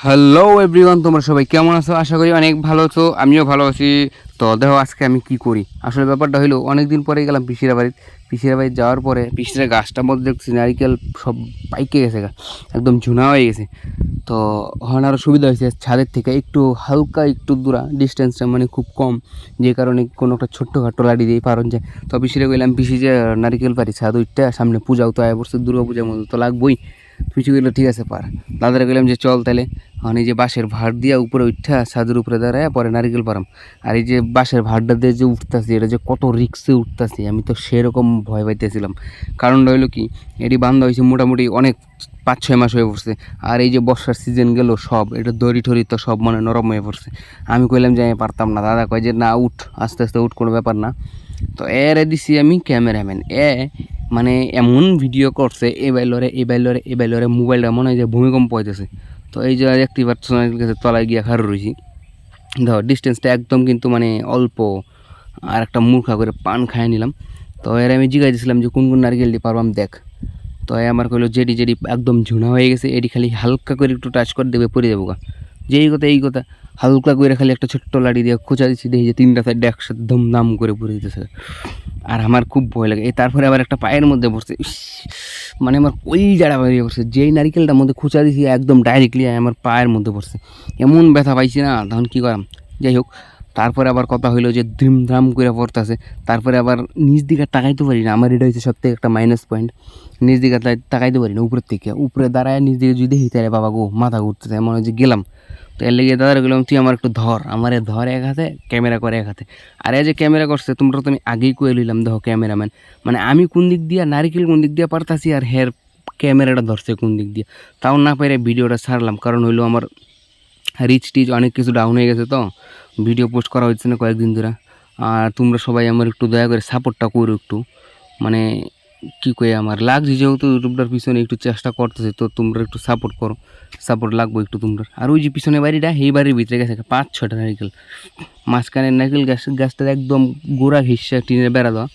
Hello everyone, তোমরা সবাই কেমন আছো? আশা করি অনেক ভালো আছো, আমিও ভালো আছি। তো দেখো আজকে আমি কি করি। আসলে ব্যাপারটা হলো অনেক দিন পরে গেলাম পিসিরা বাড়ি যাওয়ার পরে পিসিরা গাছটার মধ্যে দেখছি নারিকেল সব পাইকে গেছে, একদম ঝুনা হয়ে গেছে। তো ওখানে আরও সুবিধা হয়েছে, ছাদের থেকে একটু হালকা একটু দূরা ডিস্টেন্সটা মানে খুব কম, যে কারণে কোনো একটা ছোট্টখাটো লাড়ি দিয়ে পারন যায়। তো পিসিরা গেলাম, পিসি যে নারিকেল পারি ছাদ উঠতে, সামনে পূজাও তো আয় পড়ছে, দুর্গা পূজার মতো তো লাগবই। পিছু গেলো ঠিক আছে পার, দাদারা গেলাম যে চল তাহলে এই যে বাঁশের ভাড় দিয়া উপরে উঠা ছাদের উপরে দাঁড়ায় পরে নারিকেল পারাম। আর এই যে বাঁশের ভাড়টা দিয়ে যে উঠতেছি, এটা যে কত রিক্সে উঠতেছি, আমি তো সেরকম ভয় পাইতেছিলাম। কারণটা হইলো কি, এটি বান্ধা হয়েছে মোটামুটি অনেক 5-6 মাস হয়ে পড়ছে। আর এই যে বর্ষার সিজন গেল সব এটা দড়ি ঠড়ি তো সব মানে নরম হয়ে পড়ছে। আমি কইলাম যে আমি পারতাম না, দাদা কয় যে না উঠ, আস্তে আস্তে উঠ, কোনো ব্যাপার না। তো এরে দিছি আমি ক্যামেরাম্যান, মানে এমন ভিডিও করছে এ বাইলরে মোবাইলটা মনে হয় যে ভূমিকম্প হইতেছে। তো এই যে দেখতে পাচ্ছ কাছে তলায় গিয়া খাড় রয়েছি, ধর ডিস্টেন্সটা একদম কিন্তু মানে অল্প। আর একটা মুখা করে পান খাইয়ে নিলাম। তো এর আমি জিগাই দিয়েছিলাম যে কোন কোন নারকেল দিয়ে পারবাম দেখ। তো আমার কইলো যেটি যেটি একদম ঝুনা হয়ে গেছে এটি খালি হালকা করে একটু টাচ করে দেবে, পড়ে যাবো গা। এই কথা হালকা করে খালি একটা ছোট্ট লাঠি দিয়ে খোঁচা দিচ্ছি, দেখি যে 3টা সাইড একসাথে দমদাম করে পড়ে দিতেছে। আর আমার খুব ভয় লাগে। তারপরে আবার একটা পায়ের মধ্যে পড়ছে, মানে আমার ওই জায়গা বেরিয়ে পড়ছে, যেই নারিকেলটার মধ্যে খোঁচা দিয়েছি একদম ডাইরেক্টলি আমার পায়ের মধ্যে পড়ছে। এমন ব্যথা পাইছি না, তখন কী করাম। যাই হোক, তারপরে আবার কথা হইলো যে ধ্রিমধাম করে পড়তেছে। তারপরে আবার নিজ দিকে তাকাইতে পারি না, আমার এটা হচ্ছে সব থেকে একটা মাইনাস পয়েন্ট। নিজ দিকে তাকাইতে পারি না, উপরের থেকে উপরে দাঁড়ায় নিজ দিকে যদি দেখি তাহলে বাবা গো মাথা ঘুরতেছে, মনে হয় যে গেলাম। তো এর লেগে দাদার গেলাম, তুই আমার একটু ধর, আমার ধর এক হাতে, ক্যামেরা করে এক হাতে। আর এই যে ক্যামেরা করছে তোমরা তো আমি আগেই কয়ে লইলাম, দেখো ক্যামেরাম্যান মানে আমি কোন দিক দিয়া নারিকেল কোন দিক দিয়া পারতাছি, আর হের ক্যামেরাটা ধরছে কোন দিক দিয়ে। তাও না পারে ভিডিওটা ছাড়লাম, কারণ হইলো আমার রিচ টিচ অনেক কিছু ডাউন হয়ে গেছে, তো ভিডিও পোস্ট করা হচ্ছে না কয়েকদিন ধরে। আর তোমরা সবাই আমার একটু দয়া করে সাপোর্টটা করো একটু, মানে কী কই আমার লাগছে যেহেতু ইউটিউবটার পিছনে একটু চেষ্টা করতেছে, তো তোমরা একটু সাপোর্ট করো, সাপোর্ট লাগবে একটু তোমরা। আর ওই যে পিছনে বাড়িটা এই বাড়ির ভিতরে গেছে 5-6টা নারিকেল, মাঝখানে নারকেল গাছটা একদম গোড়া ঘিসা টিনের বেড়া দেওয়া।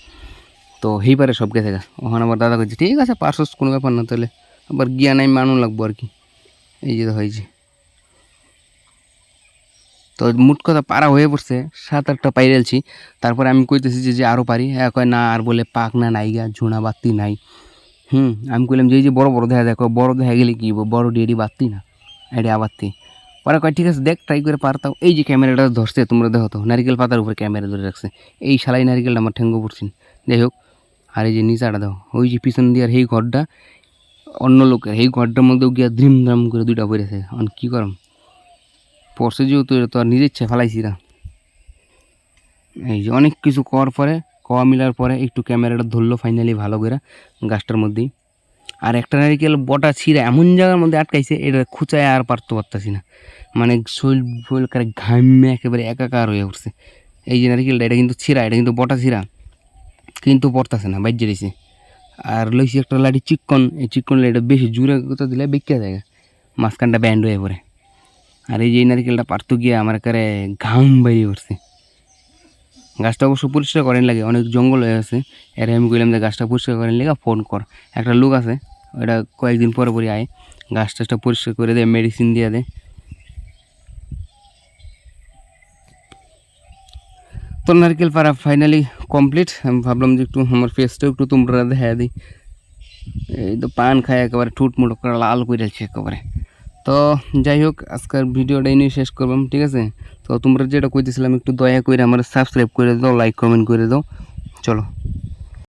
তো সেই পারে সব গেছে গা। ওখানে আমার দাদা কইছে ঠিক আছে পারছস, কোনো ব্যাপার না, তাহলে আবার গিয়া নাই মানুষ লাগবো আর কি। এই যে হয়েছে, তো মোট কথা পারা হয়ে পড়ছে, 7-8টা পাইরেলছি। তারপরে আমি কইতেছি যে আরও পারি, হ্যাঁ কয় না, আর বলে পাক না নাই গা, ঝুনা বাত্তি নাই। আমি কইলাম যে এই যে বড় বড় দেখা দেখো, বড় দেখা গেলে কি বড় ডেডি বাত্তি না, এডি আবাত্তি। পরে কয় ঠিক আছে দেখ ট্রাই করে পারতাম। এই যে ক্যামেরাটা ধরছে তোমরা দেখো তো, নারিকেল পাতার উপরে ক্যামেরা ধরে রাখছে, এই শালাই নারিকেলটা আমার ঠেঙ্গো পড়ছি। যাই হোক, আর এই যে নিচাটা দাও, ওই যে পিছন দিয়ে আর এই ঘরটা অন্য লোকের, এই ঘরটার মধ্যেও গিয়া ধ্রিমধাম করে 2টা পড়েছে। এখন কী করম, পড়ছে যেহেতু এটা তো আর নিজের ইচ্ছা ফেলাইছি না। এই যে অনেক কিছু করার পরে, কওয়া মিলার পরে একটু ক্যামেরাটা ধরলো ফাইনালি ভালো করে গাছটার মধ্যেই। আর একটা নারিকেল বটা ছিঁড়ে এমন জায়গার মধ্যে আটকাইছে, এটা খুঁচায় আর পারতাছি না, মানে শৈল করে ঘামে একেবারে একাকার হয়ে উঠছে। এই যে নারিকেলটা এটা কিন্তু ছিঁড়া, এটা কিন্তু বটা ছিঁড়া, কিন্তু পড়তেছে না, বাইর দিয়েছে। আর লইছি একটা লাঠি চিকন, এই চিকন লাঠিটা বেশি জোরে কথা দিলে বেঁকে যায়, মাঝখানটা ব্যান্ড হয়ে পড়ে। আর এই যে নারিকেলটা পারতো গিয়ে আমার একারে ঘাম বাইরে উঠছে। গাছটা অবশ্য পরিষ্কার করেন লাগে, অনেক জঙ্গল হয়ে আছে। এর আমি কইলাম যে গাছটা পরিষ্কার করেন লেগে ফোন কর, একটা লোক আছে, ওটা কয়েকদিন পরে পরে আয় গাছ টাছটা পরিষ্কার করে দেয়, মেডিসিন দিয়ে দেয়। তো নারকেল পাড়া ফাইনালি কমপ্লিট। আমি ভাবলাম যে একটু আমার ফেসটাও একটু তোমরা দেখা দিই। এই তো পান খায় একেবারে ঠুটমুট করে লাল করে যাচ্ছে একেবারে। তো যাই হোক, আজকের ভিডিওটা নিয়ে শেষ করলাম, ঠিক আছে। তো তোমরা যেটা কইতেছিলাম একটু দয়া করে আমার সাবস্ক্রাইব করে দাও, লাইক কমেন্ট করে দাও, চলো।